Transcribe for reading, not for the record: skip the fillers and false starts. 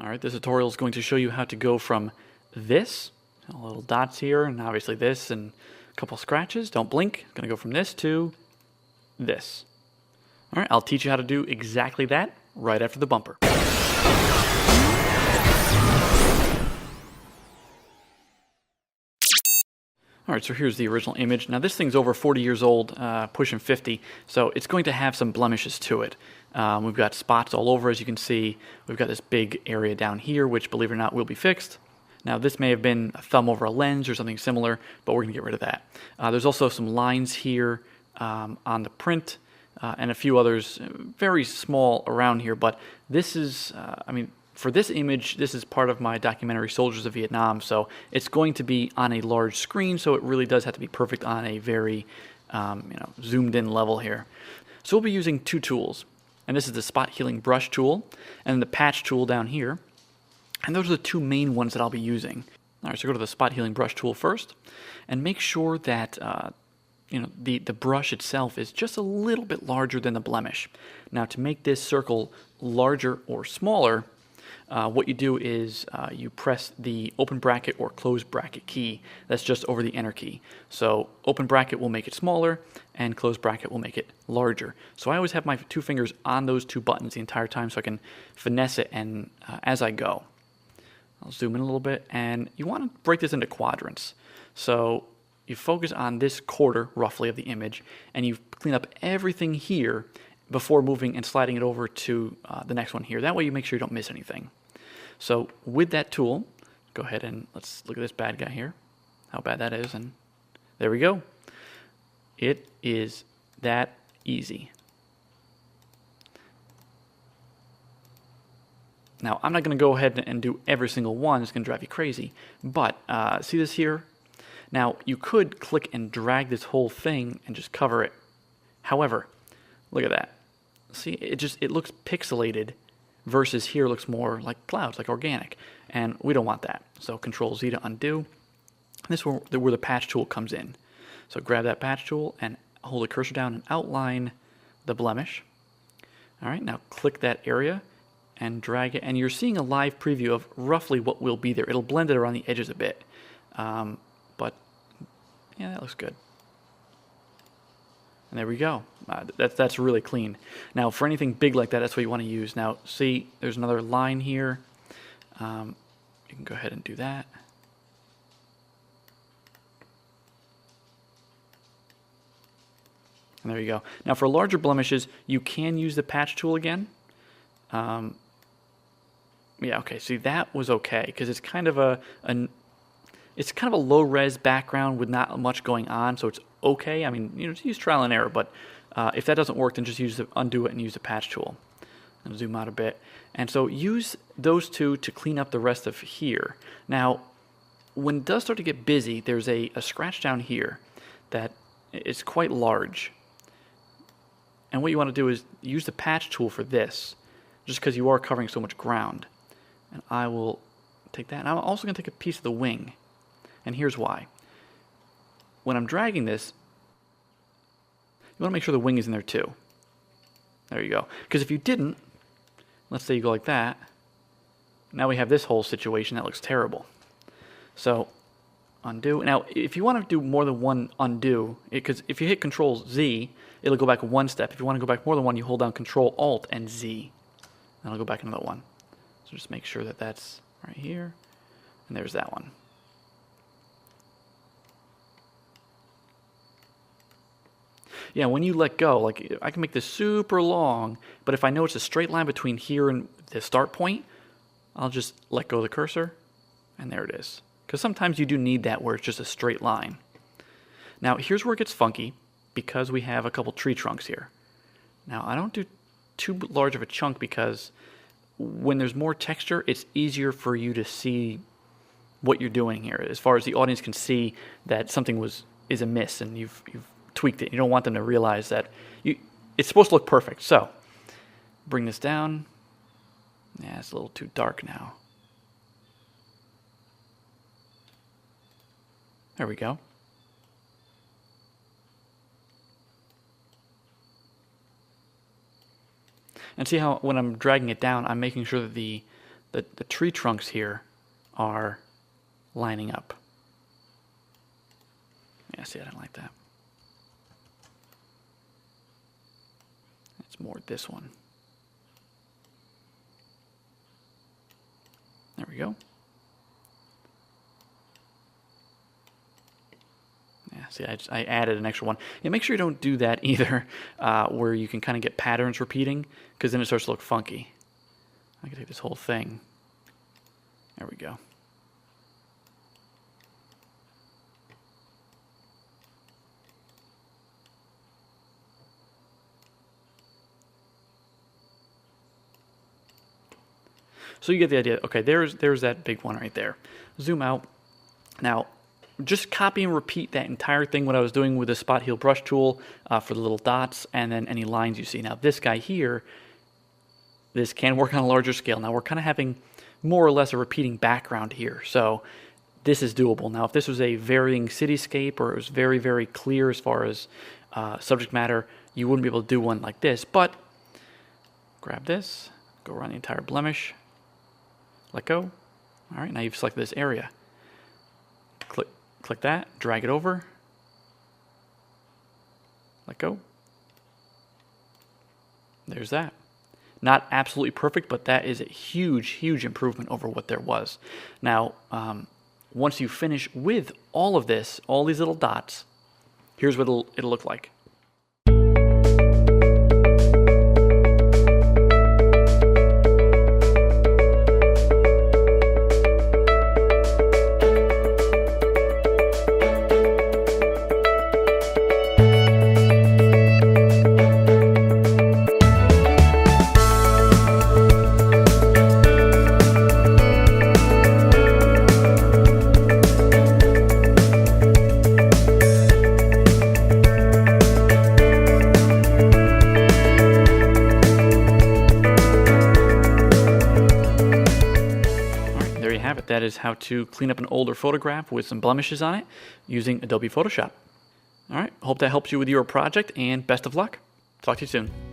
Alright, this tutorial is going to show you how to go from this, little dots here, and obviously this, and a couple scratches, don't blink. It's going to go from this to this. Alright, I'll teach you how to do exactly that right after the bumper. Alright, so here's the original image. Now this thing's over 40 years old, pushing 50, so it's going to have some blemishes to it. We've got spots all over, as you can see. We've got this big area down here, which, believe it or not, will be fixed. Now this may have been a thumb over a lens or something similar, but we're going to get rid of that. There's also some lines here on the print, and a few others, very small around here, but this is, for this image, this is part of my documentary Soldiers of Vietnam, so it's going to be on a large screen, so it really does have to be perfect on a very zoomed in level here. So we'll be using two tools, and this is the spot healing brush tool and the patch tool down here, and those are the two main ones that I'll be using. Alright, so go to the spot healing brush tool first, and make sure that the brush itself is just a little bit larger than the blemish. Now to make this circle larger or smaller, what you do is you press the open bracket or close bracket key. That's just over the enter key. So open bracket will make it smaller and close bracket will make it larger. So I always have my two fingers on those two buttons the entire time so I can finesse it and as I go. I'll zoom in a little bit, and you want to break this into quadrants. So you focus on this quarter roughly of the image and you clean up everything here before moving and sliding it over to the next one here. That way you make sure you don't miss anything. So with that tool, go ahead and let's look at this bad guy here, how bad that is, and there we go. It is that easy. Now, I'm not going to go ahead and do every single one. It's going to drive you crazy. But see this here? Now, you could click and drag this whole thing and just cover it. However, look at that. See, it looks pixelated versus here looks more like clouds, like organic. And we don't want that. So Control Z to undo. This is where the patch tool comes in. So grab that patch tool and hold the cursor down and outline the blemish. All right, now click that area and drag it, and you're seeing a live preview of roughly what will be there. It'll blend it around the edges a bit, but yeah, that looks good. And there we go. That's really clean. Now, for anything big like that, that's what you want to use. Now, see, there's another line here. You can go ahead and do that. And there you go. Now, for larger blemishes, you can use the patch tool again. Yeah, okay. See, that was okay because it's kind of a low res background with not much going on, so it's okay. I mean, just use trial and error. But if that doesn't work, then just undo it and use the patch tool. And zoom out a bit. And so use those two to clean up the rest of here. Now, when it does start to get busy, there's a scratch down here that is quite large. And what you want to do is use the patch tool for this, just because you are covering so much ground. And I will take that. And I'm also going to take a piece of the wing. And here's why. When I'm dragging this, you want to make sure the wing is in there too. There you go. Because if you didn't, let's say you go like that, now we have this whole situation that looks terrible. So undo. Now, if you want to do more than one undo, because if you hit Control Z, it'll go back one step. If you want to go back more than one, you hold down Control Alt and Z. And it'll go back another one. So just make sure that that's right here. And there's that one. Yeah, when you let go, like I can make this super long, but if I know it's a straight line between here and the start point, I'll just let go of the cursor, and there it is. Because sometimes you do need that where it's just a straight line. Now, here's where it gets funky, because we have a couple tree trunks here. Now, I don't do too large of a chunk because when there's more texture, it's easier for you to see what you're doing here. As far as the audience can see that something is amiss and you've tweaked it. You don't want them to realize that it's supposed to look perfect. So, bring this down. Yeah, it's a little too dark now. There we go. And see how when I'm dragging it down, I'm making sure that the the tree trunks here are lining up. Yeah, see, I didn't like that. It's more this one. There we go. Yeah, see, I added an extra one. Yeah, make sure you don't do that either, where you can kind of get patterns repeating, because then it starts to look funky. I can take this whole thing. There we go. So you get the idea. Okay, there's that big one right there. Zoom out. Now, just copy and repeat that entire thing, what I was doing with the spot heal brush tool for the little dots and then any lines you see. Now, this guy here, this can work on a larger scale. Now, we're kind of having more or less a repeating background here. So this is doable. Now, if this was a varying cityscape or it was very, very clear as far as subject matter, you wouldn't be able to do one like this. But grab this, go around the entire blemish. Let go. All right, now you've selected this area. Click that, drag it over. Let go. There's that. Not absolutely perfect, but that is a huge, huge improvement over what there was. Now, once you finish with all of this, all these little dots, here's what it'll look like. That is how to clean up an older photograph with some blemishes on it using Adobe Photoshop. All right, hope that helps you with your project, and best of luck. Talk to you soon.